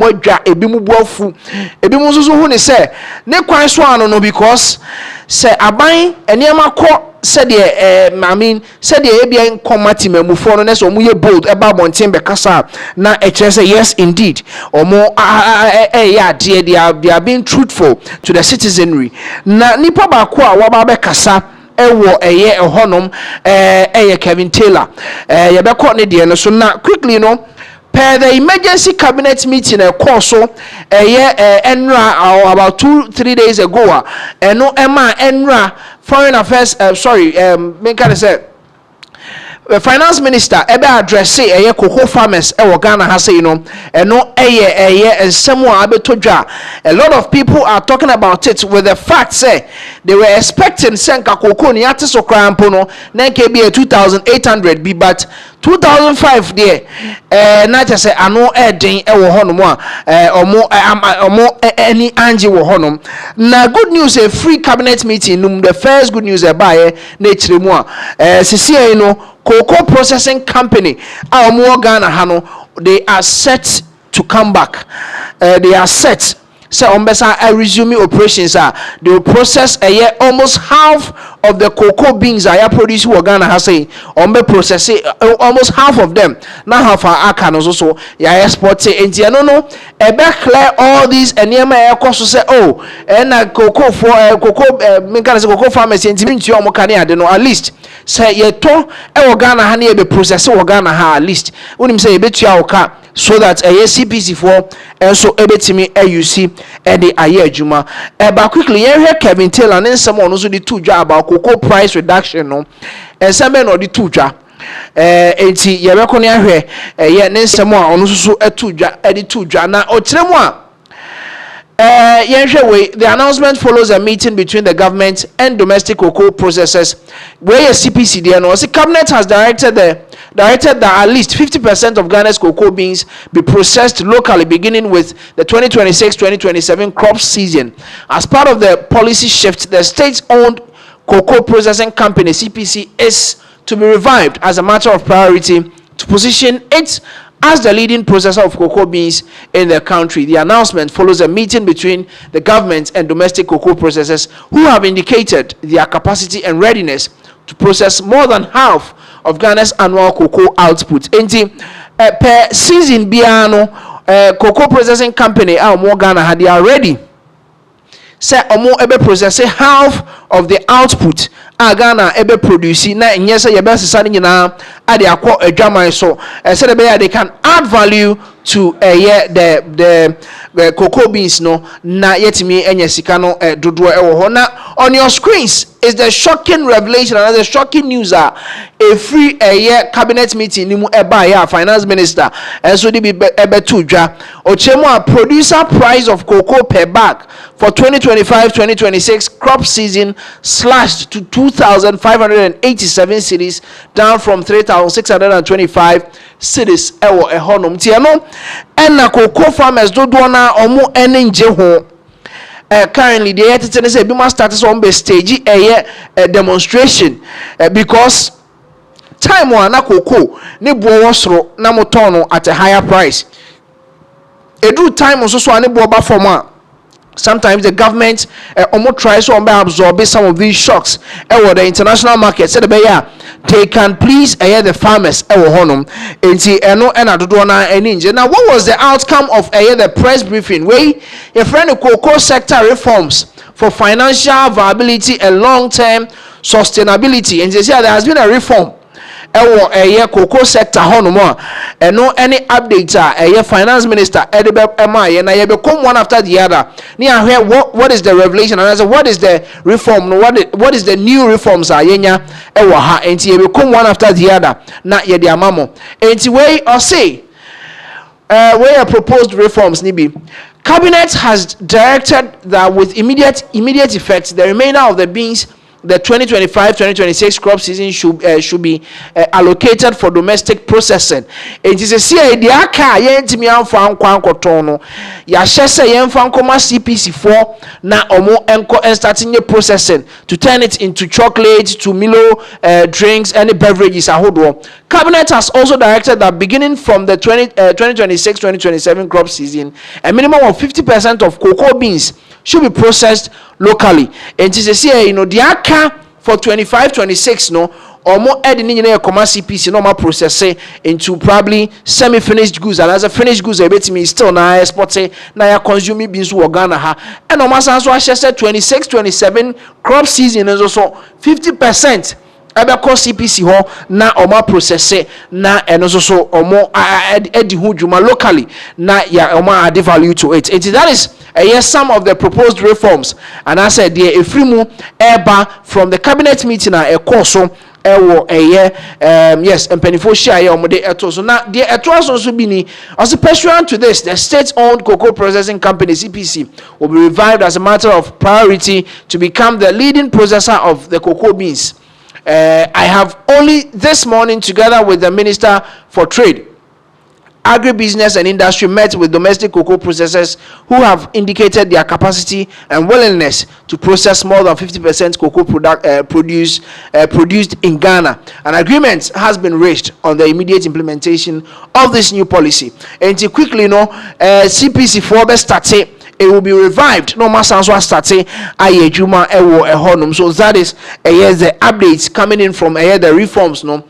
modwa ebi mu boafu ebi mu nso hu ne se ne kwan so ano no because se aban eniema kɔ said the said the Abbey committee memufo no so mu ye bold eba bonten be kasa na e kire say yes indeed or more yeah they are being truthful to the citizenry na nipa ba ko a wa ba be kasa ewo eye ehonom eye Kevin Taylor ye be ko ne de no so na quickly no per the emergency cabinet meeting a course so enra about 2-3 days ago no emma enra foreign affairs make can say finance minister ebe address say cocoa farmers e Ghana ha say no eno ensemo abetodwa a lot of people are talking about it with the fact say they were expecting senka cocoa ni ate so krampo no na nke be 2800 be but 2005 there na just say ano den e wo honom a omo any anji wo honom na good news a free cabinet meeting the first good news e ba na chiremu sisi no cocoa processing company Ghana hano they are set to come back they are set so I resume operations they will process a year almost half of the cocoa beans I produce in Ghana has say process almost half of them now half our can also ya export say and no clear all these and near cost say oh and cocoa for cocoa make cocoa farmers and to at least say ye to Ghana honey be process Ghana at least when him say bet you car so that a CPC for and so ebetimi you see the aye juma but quickly here Kevin Taylor and someone also the two job about cocoa price reduction no and some no the two job enti ye rekoni ahwe ye ne nsemo a ono so atu dwa edi two dwa na okyeremu a the announcement follows a meeting between the government and domestic cocoa processors where a CPC there no the cabinet has directed that at least 50% of Ghana's cocoa beans be processed locally beginning with the 2026-2027 crop season. As part of the policy shift, the state-owned cocoa processing company CPC is to be revived as a matter of priority to position it as the leading processor of cocoa beans in the country. The announcement follows a meeting between the government and domestic cocoa processors who have indicated their capacity and readiness to process more than half of Ghana's annual cocoa output. Per season biano cocoa processing company Ghana they are ready. Say ebe process half of the output Ghana ebe produce na nyesa ye best sani nyina ade akọ adwaman so say they can add value to the cocoa beans no na yetimi enye sika no dodo ewo ho na on your screens is the shocking revelation and the shocking news a free cabinet meeting ni mu eba ya finance minister so dey be ebe to dwa ochemu a producer price of cocoa per bag for 2025-2026 crop season slashed to 2,587 cedis down from 3,625 cedis ewo ehonom tiano na cocoa farmers do na omo enje ho currently they had to say be must start on be stage a demonstration because time one na cocoa ni bo wosoro na moton at a higher price edu time so ani bo ba form a sometimes the government almost tries to absorb some of these shocks or the international market said they can please the farmers now what was the outcome of the press briefing where your friend the cocoa sector reforms for financial viability and long-term sustainability and they say there has been a reform cocoa sector honomo and no any updates finance minister MI and I become one after the other near here what is the revelation and I said what is the reform what is the new reforms yenya ha and you become one after the other not yet the amamo and way or say where proposed reforms nibi cabinet has directed that with immediate effect the remainder of the beans the 2025-2026 crop season should be allocated for domestic processing. It is a CA the aka yentimi amfo ankwa ankoton no ya hyese yemfa nkoma CPC 4 na omo enko starting the processing to turn it into chocolate, to Milo drinks, any beverages ahodo. Cabinet has also directed that beginning from the 2026-2027 crop season, a minimum of 50% of cocoa beans should be processed locally. And this is here, the aka for 25-26 no or more adding in a commercial CPC normal processing into probably semi-finished goods, and as a finished goods, a bit me still now export say now consuming beans or Ghana ha. And almost as I said 26-27 crop season is also 50%. Abeko CPC ho na oma process na eno so omo edi hujuma locally na ya oma add value to it. That is yes, some of the proposed reforms, and I said the efrimu eba from the cabinet meeting a course ewo yes empenifo share omode eto so na the eto so bi ni as pursuant to this, the state owned cocoa processing company CPC will be revived as a matter of priority to become the leading processor of the cocoa beans. I have only this morning, together with the Minister for Trade, Agribusiness and Industry, met with domestic cocoa processors who have indicated their capacity and willingness to process more than 50% cocoa produced in Ghana. An agreement has been reached on the immediate implementation of this new policy. And to quickly CPC 4 best started. It will be revived. No matter what starting ayejuma ewo ehonum. So that is the updates coming in from the reforms. No,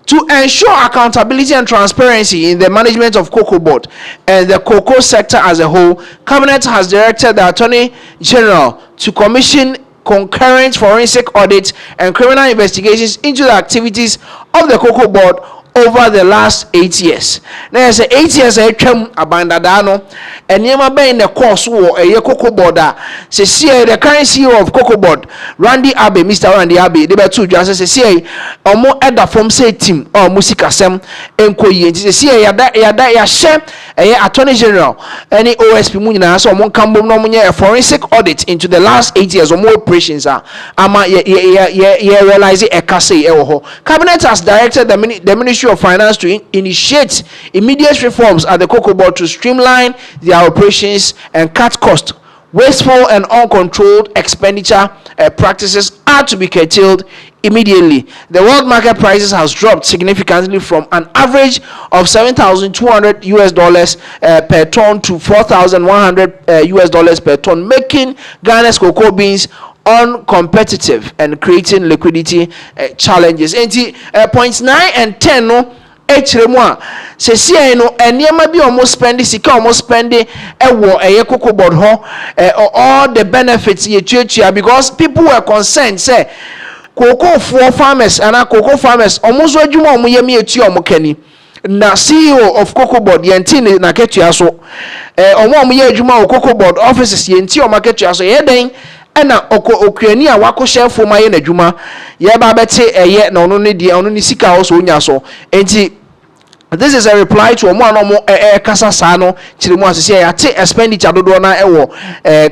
to ensure accountability and transparency in the management of COCOBOD and the cocoa sector as a whole, Cabinet has directed the Attorney General to commission concurrent forensic audits and criminal investigations into the activities of the COCOBOD over the last 8 years. Now, say 8 years I came abandadano, and yema be in the course war a COCOBOD. Say see the current CEO of COCOBOD, Abbey, Mr. Randy Abbey, they be two just say omo eda from say team or musika sem enkoyi. Say see ya share Attorney General any OSP mu nyina so omo kambom no munye a forensic audit into the last 8 years or more operations ama ye realize e kase e wo ho. Cabinet has directed the Ministry of Finance to initiate immediate reforms at the COCOBOD to streamline their operations and cut costs. Wasteful and uncontrolled expenditure practices are to be curtailed immediately. The world market prices has dropped significantly from an average of $7,200 per ton to $4,100 per ton, making Ghana's cocoa beans uncompetitive and creating liquidity challenges. Points 9 and 10 no echiremu se sie no eniema bi almost spend sika almost spend ewo COCOBOD ho all the benefits ye tuatua, because people were concerned say cocoa farmers and cocoa farmers almost adwuma omo yemi etua omo kani na CEO of COCOBOD yenti na ketua so omo ye adwuma o COCOBOD offices yenti omo ketua so ye den ena okuani a wako chef ma ye nadwuma ye ba bete na ono ne die ono ne sika also onya so. Enti this is a reply to omo anomo kasa sa no kiremu asese ya te expenditure dodo na ewo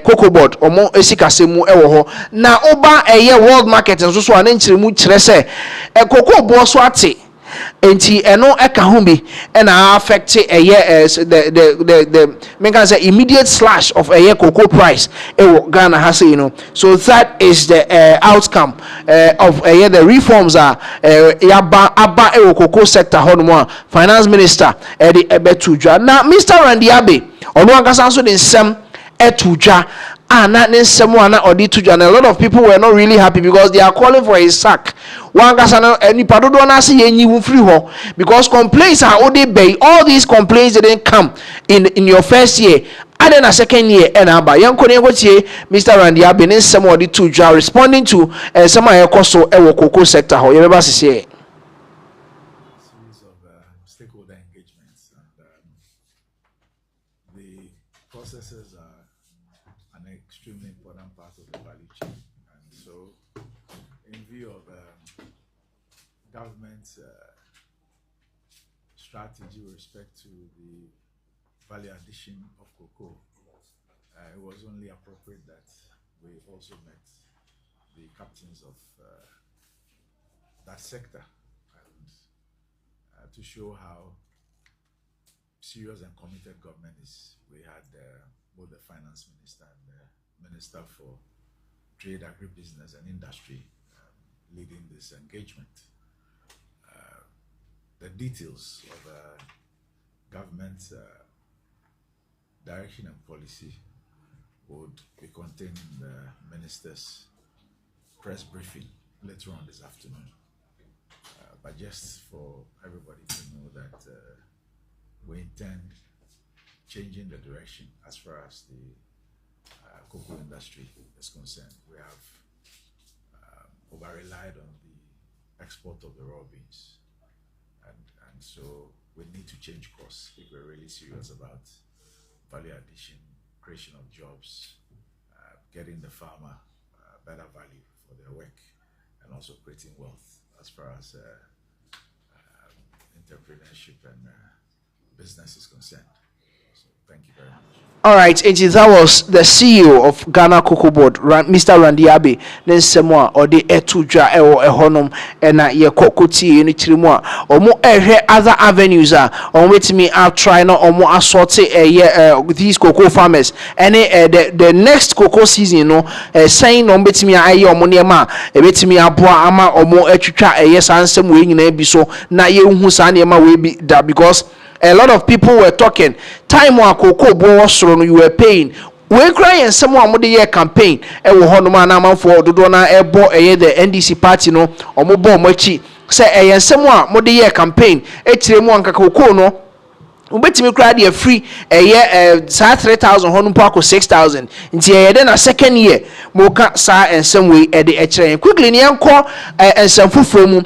COCOBOD omo esika semu ewo ho na oba world market nso so an kiremu kire se cocoa bo so ate. Enti eno eka ho bi na affect the make can say immediate slash of cocoa price Ghana has, so that is the outcome of the reforms are yaba cocoa sector honmo finance minister the ebetuja na Mr. Randy Abbey ono akasa so den sem etuja na nsem na audituja, and a lot of people were not really happy because they are calling for his sack. One person nipa dodo na say yenyi free ho because complaints are already bay. All these complaints didn't come in your first year, and then a second year and aba yanko ne gotie Mr. Randy Abbey nsem audituja responding to some ayekoso ewo cocoa sector ho yebeba sese stakeholder engagements, and the processes are an extremely important part of the value chain. And so, in view of government's strategy with respect to the value addition of cocoa, it was only appropriate that we also met the captains of that sector, and to show how serious and committed government is. We had both the finance minister and the minister for trade, agribusiness, and industry leading this engagement. The details of government direction and policy would be contained in the minister's press briefing later on this afternoon. But just for everybody to know that we intend changing the direction as far as the cocoa industry is concerned. We have over-relied on the export of the raw beans. And so we need to change course if we're really serious about value addition, creation of jobs, getting the farmer better value for their work, and also creating wealth as far as entrepreneurship and business is concerned. So thank you very much. All right, that was the CEO of Ghana COCOBOD, Mr. Randy Abbey. Then someone or the etuja or a honum and ye kokoti in Trimua or more other avenues on which me I'll try no or more assorted with these cocoa farmers. And the next cocoa season, you know, saying on bet me I or moneyama, a bet me a boa ama or more etucha a yes and some way in be so na ye who's will be that because a lot of people were talking. Time one cocoa was you were paying. We cry and someone would year campaign. E wo hono man for do na e bo the NDC party no or mo bo mochi. Say e someone would year campaign. E tire mu anka cocoa no. Ubetimi cry the free a year 3,000 hono po 6,000. Nti e then a second year mo ka sa and some way e de e kire. Quickly ni anko and some fufuo mu.